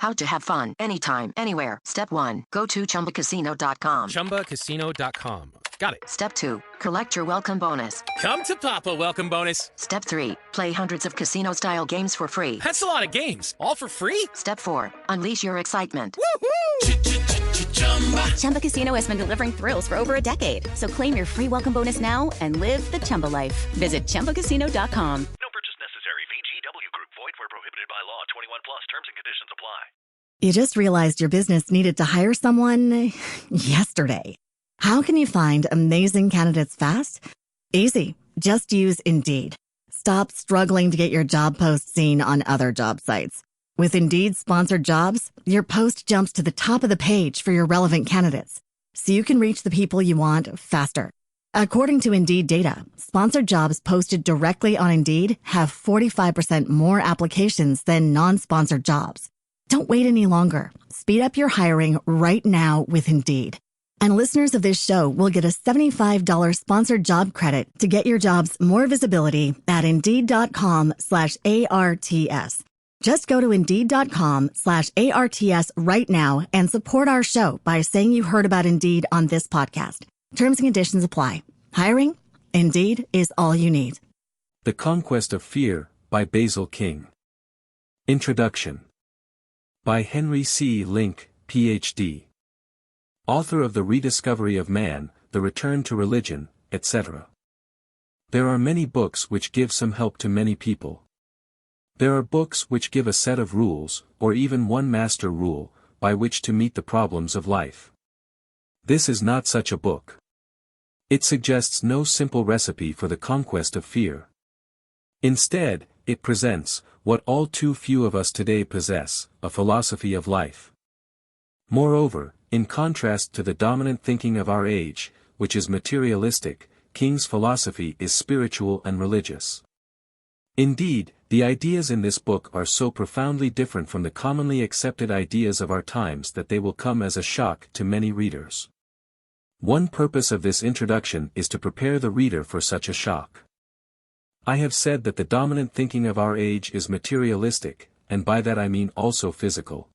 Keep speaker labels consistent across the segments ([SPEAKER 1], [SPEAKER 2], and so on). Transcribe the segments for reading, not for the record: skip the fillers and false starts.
[SPEAKER 1] How to have fun anytime, anywhere. Step 1. Go to ChumbaCasino.com.
[SPEAKER 2] ChumbaCasino.com. Got it.
[SPEAKER 1] Step 2. Collect your welcome bonus.
[SPEAKER 2] Come to Papa welcome bonus.
[SPEAKER 1] Step 3. Play hundreds of casino-style games for free.
[SPEAKER 2] That's a lot of games. All for free?
[SPEAKER 1] Step 4. Unleash your excitement.
[SPEAKER 2] Woohoo!
[SPEAKER 3] Chumba Casino has been delivering thrills for over a decade. So claim your free welcome bonus now and live the Chumba life. Visit ChumbaCasino.com.
[SPEAKER 4] No purchase necessary. VGW Group. Void where prohibited by law. 21 plus. Terms and conditions apply.
[SPEAKER 5] You just realized your business needed to hire someone yesterday. How can you find amazing candidates fast? Easy. Just use Indeed. Stop struggling to get your job post seen on other job sites. With Indeed sponsored jobs, your post jumps to the top of the page for your relevant candidates, so you can reach the people you want faster. According to Indeed data, sponsored jobs posted directly on Indeed have 45% more applications than non-sponsored jobs. Don't wait any longer. Speed up your hiring right now with Indeed. And listeners of this show will get a $75 sponsored job credit to get your jobs more visibility at Indeed.com/ARTS. Just go to Indeed.com/ARTS right now and support our show by saying you heard about Indeed on this podcast. Terms and conditions apply. Hiring? Indeed is all you need.
[SPEAKER 6] The Conquest of Fear, by Basil King. Introduction. By Henry C. Link, Ph.D. Author of The Rediscovery of Man, The Return to Religion, etc. There are many books which give some help to many people. There are books which give a set of rules, or even one master rule, by which to meet the problems of life. This is not such a book. It suggests no simple recipe for the conquest of fear. Instead, it presents, what all too few of us today possess, a philosophy of life. Moreover, in contrast to the dominant thinking of our age, which is materialistic, King's philosophy is spiritual and religious. Indeed, the ideas in this book are so profoundly different from the commonly accepted ideas of our times that they will come as a shock to many readers. One purpose of this introduction is to prepare the reader for such a shock. I have said that the dominant thinking of our age is materialistic, and by that I mean also physical.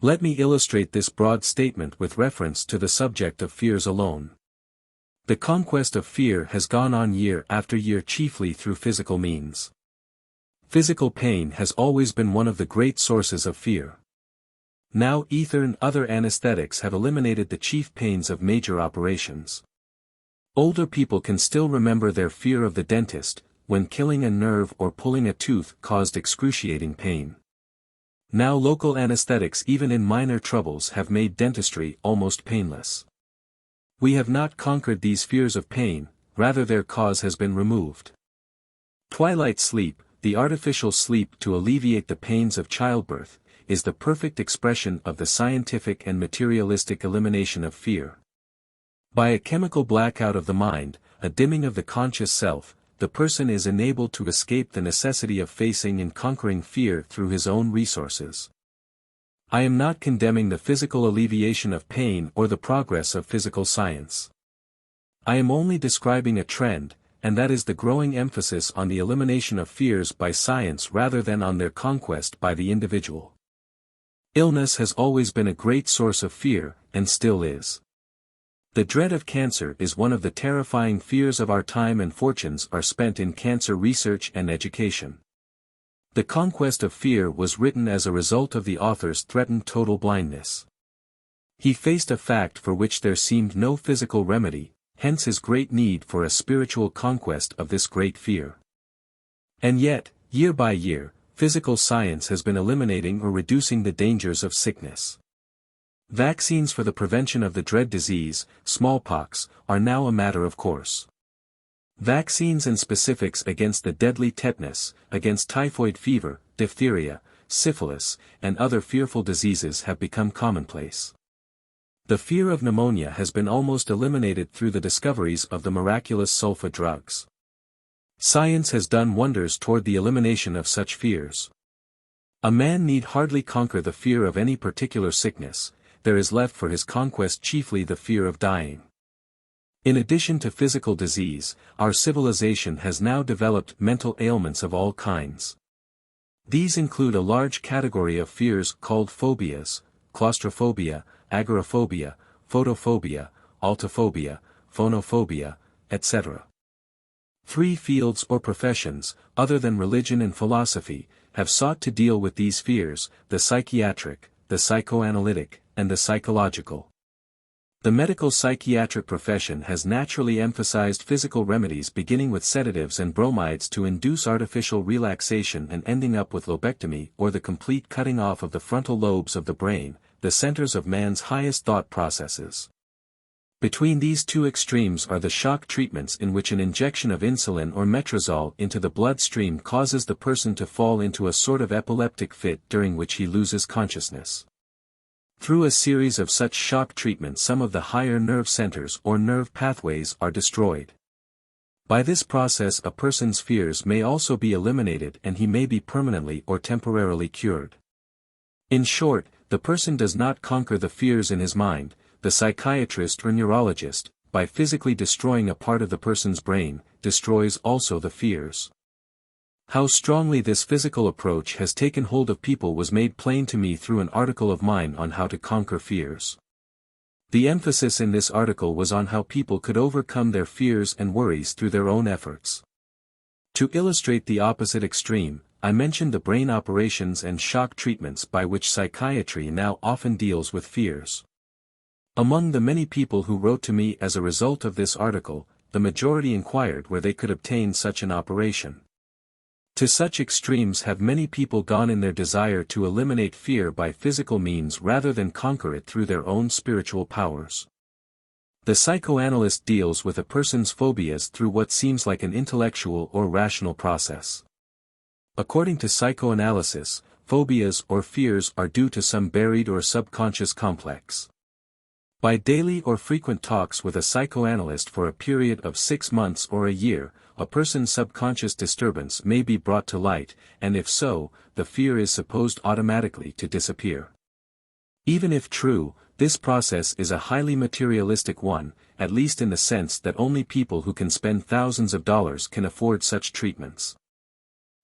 [SPEAKER 6] Let me illustrate this broad statement with reference to the subject of fears alone. The conquest of fear has gone on year after year chiefly through physical means. Physical pain has always been one of the great sources of fear. Now ether and other anesthetics have eliminated the chief pains of major operations. Older people can still remember their fear of the dentist, when killing a nerve or pulling a tooth caused excruciating pain. Now local anesthetics even in minor troubles have made dentistry almost painless. We have not conquered these fears of pain, rather their cause has been removed. Twilight sleep, the artificial sleep to alleviate the pains of childbirth, is the perfect expression of the scientific and materialistic elimination of fear. By a chemical blackout of the mind, a dimming of the conscious self, the person is enabled to escape the necessity of facing and conquering fear through his own resources. I am not condemning the physical alleviation of pain or the progress of physical science. I am only describing a trend, and that is the growing emphasis on the elimination of fears by science rather than on their conquest by the individual. Illness has always been a great source of fear, and still is. The dread of cancer is one of the terrifying fears of our time, and fortunes are spent in cancer research and education. The Conquest of Fear was written as a result of the author's threatened total blindness. He faced a fact for which there seemed no physical remedy, hence his great need for a spiritual conquest of this great fear. And yet, year by year, physical science has been eliminating or reducing the dangers of sickness. Vaccines for the prevention of the dread disease, smallpox, are now a matter of course. Vaccines and specifics against the deadly tetanus, against typhoid fever, diphtheria, syphilis, and other fearful diseases have become commonplace. The fear of pneumonia has been almost eliminated through the discoveries of the miraculous sulfa drugs. Science has done wonders toward the elimination of such fears. A man need hardly conquer the fear of any particular sickness, there is left for his conquest chiefly the fear of dying. In addition to physical disease, our civilization has now developed mental ailments of all kinds. These include a large category of fears called phobias: claustrophobia, agoraphobia, photophobia, altophobia, phonophobia, etc. 3 fields or professions, other than religion and philosophy, have sought to deal with these fears: the psychiatric, the psychoanalytic, and the psychological. The medical psychiatric profession has naturally emphasized physical remedies, beginning with sedatives and bromides to induce artificial relaxation and ending up with lobectomy or the complete cutting off of the frontal lobes of the brain, the centers of man's highest thought processes. Between these two extremes are the shock treatments, in which an injection of insulin or metrazole into the bloodstream causes the person to fall into a sort of epileptic fit during which he loses consciousness. Through a series of such shock treatments, some of the higher nerve centers or nerve pathways are destroyed. By this process, a person's fears may also be eliminated and he may be permanently or temporarily cured. In short, the person does not conquer the fears in his mind. The psychiatrist or neurologist, by physically destroying a part of the person's brain, destroys also the fears. How strongly this physical approach has taken hold of people was made plain to me through an article of mine on how to conquer fears. The emphasis in this article was on how people could overcome their fears and worries through their own efforts. To illustrate the opposite extreme, I mentioned the brain operations and shock treatments by which psychiatry now often deals with fears. Among the many people who wrote to me as a result of this article, the majority inquired where they could obtain such an operation. To such extremes have many people gone in their desire to eliminate fear by physical means rather than conquer it through their own spiritual powers. The psychoanalyst deals with a person's phobias through what seems like an intellectual or rational process. According to psychoanalysis, phobias or fears are due to some buried or subconscious complex. By daily or frequent talks with a psychoanalyst for a period of 6 months or a year, a person's subconscious disturbance may be brought to light, and if so, the fear is supposed automatically to disappear. Even if true, this process is a highly materialistic one, at least in the sense that only people who can spend thousands of dollars can afford such treatments.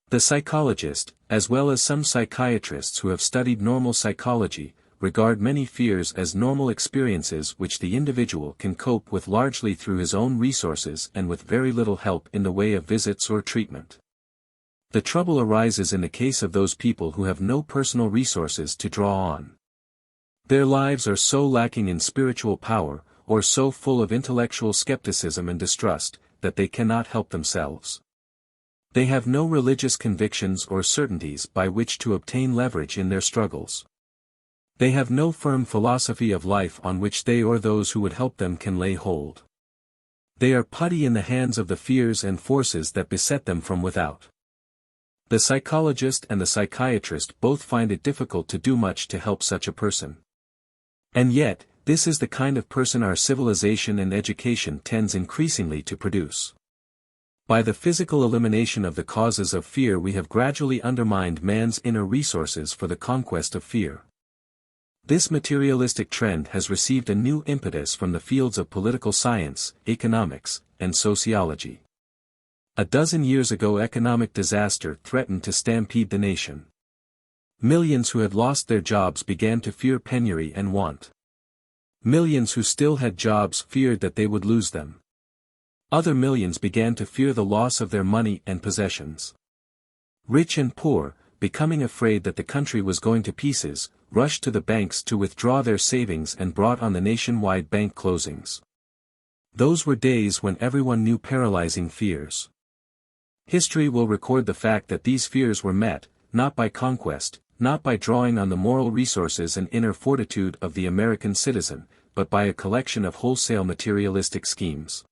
[SPEAKER 6] The psychologist, as well as some psychiatrists who have studied normal psychology, regard many fears as normal experiences which the individual can cope with largely through his own resources and with very little help in the way of visits or treatment. The trouble arises in the case of those people who have no personal resources to draw on. Their lives are so lacking in spiritual power, or so full of intellectual skepticism and distrust, that they cannot help themselves. They have no religious convictions or certainties by which to obtain leverage in their struggles. They have no firm philosophy of life on which they or those who would help them can lay hold. They are putty in the hands of the fears and forces that beset them from without. The psychologist and the psychiatrist both find it difficult to do much to help such a person. And yet, this is the kind of person our civilization and education tends increasingly to produce. By the physical elimination of the causes of fear, we have gradually undermined man's inner resources for the conquest of fear. This materialistic trend has received a new impetus from the fields of political science, economics, and sociology. A dozen years ago, economic disaster threatened to stampede the nation. Millions who had lost their jobs began to fear penury and want. Millions who still had jobs feared that they would lose them. Other millions began to fear the loss of their money and possessions. Rich and poor, becoming afraid that the country was going to pieces, rushed to the banks to withdraw their savings and brought on the nationwide bank closings. Those were days when everyone knew paralyzing fears. History will record the fact that these fears were met, not by conquest, not by drawing on the moral resources and inner fortitude of the American citizen, but by a collection of wholesale materialistic schemes.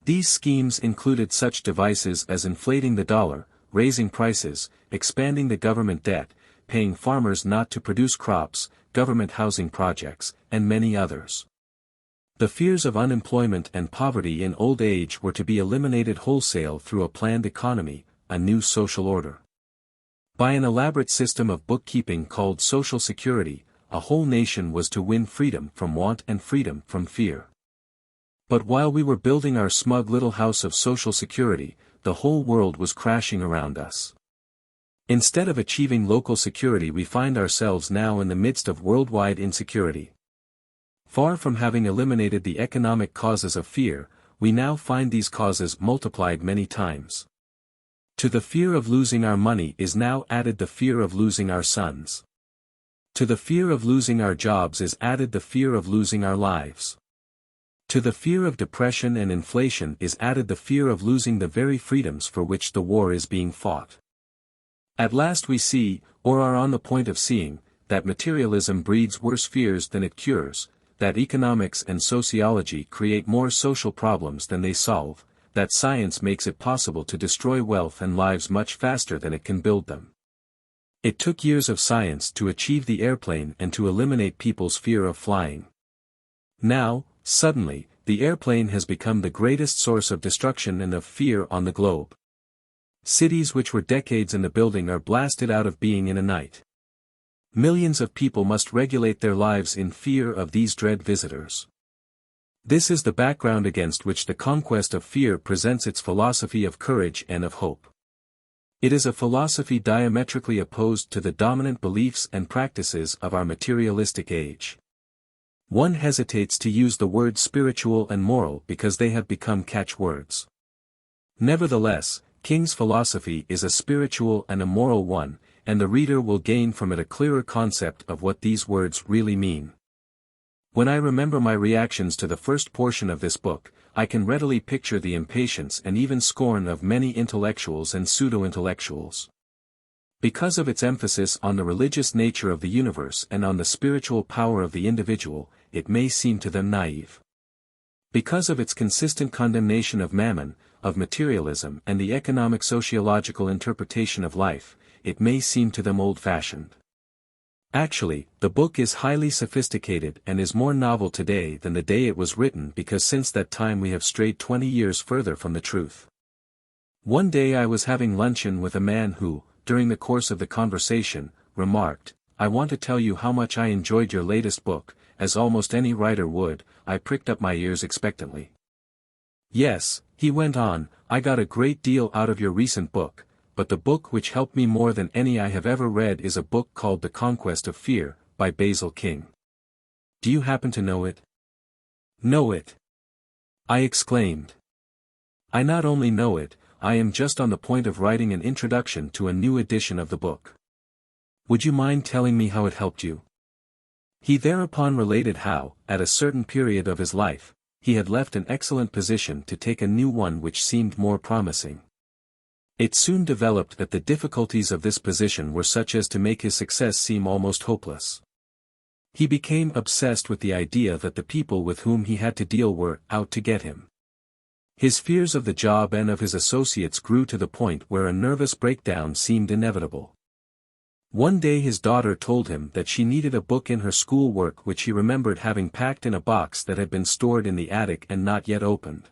[SPEAKER 6] These schemes included such devices as inflating the dollar, raising prices, expanding the government debt, paying farmers not to produce crops, government housing projects, and many others. The fears of unemployment and poverty in old age were to be eliminated wholesale through a planned economy, a new social order. By an elaborate system of bookkeeping called Social Security, a whole nation was to win freedom from want and freedom from fear. But while we were building our smug little house of Social Security, the whole world was crashing around us. Instead of achieving local security, we find ourselves now in the midst of worldwide insecurity. Far from having eliminated the economic causes of fear, we now find these causes multiplied many times. To the fear of losing our money is now added the fear of losing our sons. To the fear of losing our jobs is added the fear of losing our lives. To the fear of depression and inflation is added the fear of losing the very freedoms for which the war is being fought. At last we see, or are on the point of seeing, that materialism breeds worse fears than it cures, that economics and sociology create more social problems than they solve, that science makes it possible to destroy wealth and lives much faster than it can build them. It took years of science to achieve the airplane and to eliminate people's fear of flying. Now, suddenly, the airplane has become the greatest source of destruction and of fear on the globe. Cities which were decades in the building are blasted out of being in a night. Millions of people must regulate their lives in fear of these dread visitors. This is the background against which the Conquest of Fear presents its philosophy of courage and of hope. It is a philosophy diametrically opposed to the dominant beliefs and practices of our materialistic age. One hesitates to use the words spiritual and moral because they have become catchwords. Nevertheless, King's philosophy is a spiritual and a moral one, and the reader will gain from it a clearer concept of what these words really mean. When I remember my reactions to the first portion of this book, I can readily picture the impatience and even scorn of many intellectuals and pseudo-intellectuals. Because of its emphasis on the religious nature of the universe and on the spiritual power of the individual, it may seem to them naive. Because of its consistent condemnation of mammon, of materialism and the economic sociological interpretation of life, it may seem to them old-fashioned. Actually, the book is highly sophisticated and is more novel today than the day it was written because since that time we have strayed 20 years further from the truth. One day I was having luncheon with a man who, during the course of the conversation, remarked, "I want to tell you how much I enjoyed your latest book," as almost any writer would. I pricked up my ears expectantly. "Yes," he went on, "I got a great deal out of your recent book, but the book which helped me more than any I have ever read is a book called The Conquest of Fear, by Basil King. Do you happen to know it?" "Know it?" I exclaimed. "I not only know it, I am just on the point of writing an introduction to a new edition of the book. Would you mind telling me how it helped you?" He thereupon related how, at a certain period of his life, he had left an excellent position to take a new one which seemed more promising. It soon developed that the difficulties of this position were such as to make his success seem almost hopeless. He became obsessed with the idea that the people with whom he had to deal were out to get him. His fears of the job and of his associates grew to the point where a nervous breakdown seemed inevitable. One day his daughter told him that she needed a book in her school work which he remembered having packed in a box that had been stored in the attic and not yet opened.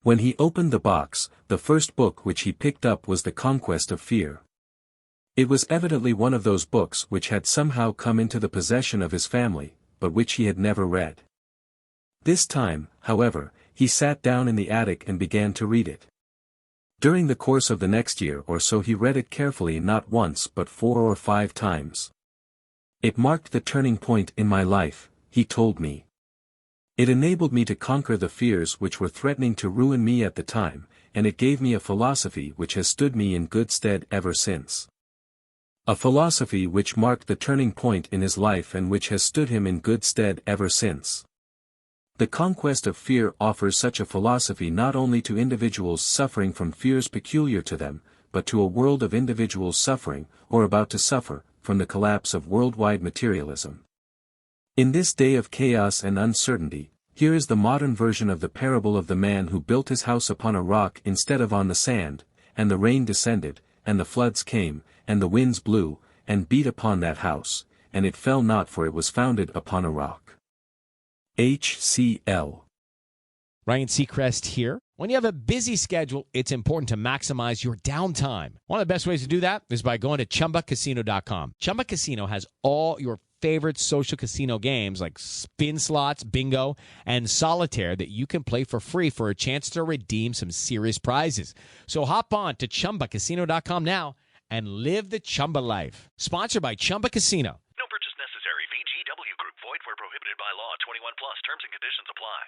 [SPEAKER 6] When he opened the box, the first book which he picked up was The Conquest of Fear. It was evidently one of those books which had somehow come into the possession of his family, but which he had never read. This time, however, he sat down in the attic and began to read it. During the course of the next year or so he read it carefully not once but 4 or 5 times. "It marked the turning point in my life," he told me. "It enabled me to conquer the fears which were threatening to ruin me at the time, and it gave me a philosophy which has stood me in good stead ever since." A philosophy which marked the turning point in his life and which has stood him in good stead ever since. The Conquest of Fear offers such a philosophy not only to individuals suffering from fears peculiar to them, but to a world of individuals suffering, or about to suffer, from the collapse of worldwide materialism. In this day of chaos and uncertainty, here is the modern version of the parable of the man who built his house upon a rock instead of on the sand, and the rain descended, and the floods came, and the winds blew, and beat upon that house, and it fell not for it was founded upon a rock. H.C.L.
[SPEAKER 7] Ryan Seacrest here. When you have a busy schedule, it's important to maximize your downtime. One of the best ways to do that is by going to ChumbaCasino.com. Chumba Casino has all your favorite social casino games like spin slots, bingo, and solitaire that you can play for free for a chance to redeem some serious prizes. So hop on to ChumbaCasino.com now and live the Chumba life. Sponsored by Chumba Casino.
[SPEAKER 4] No purchase necessary. VGW Group. Void where prohibited by law. 21 plus. Terms and conditions apply.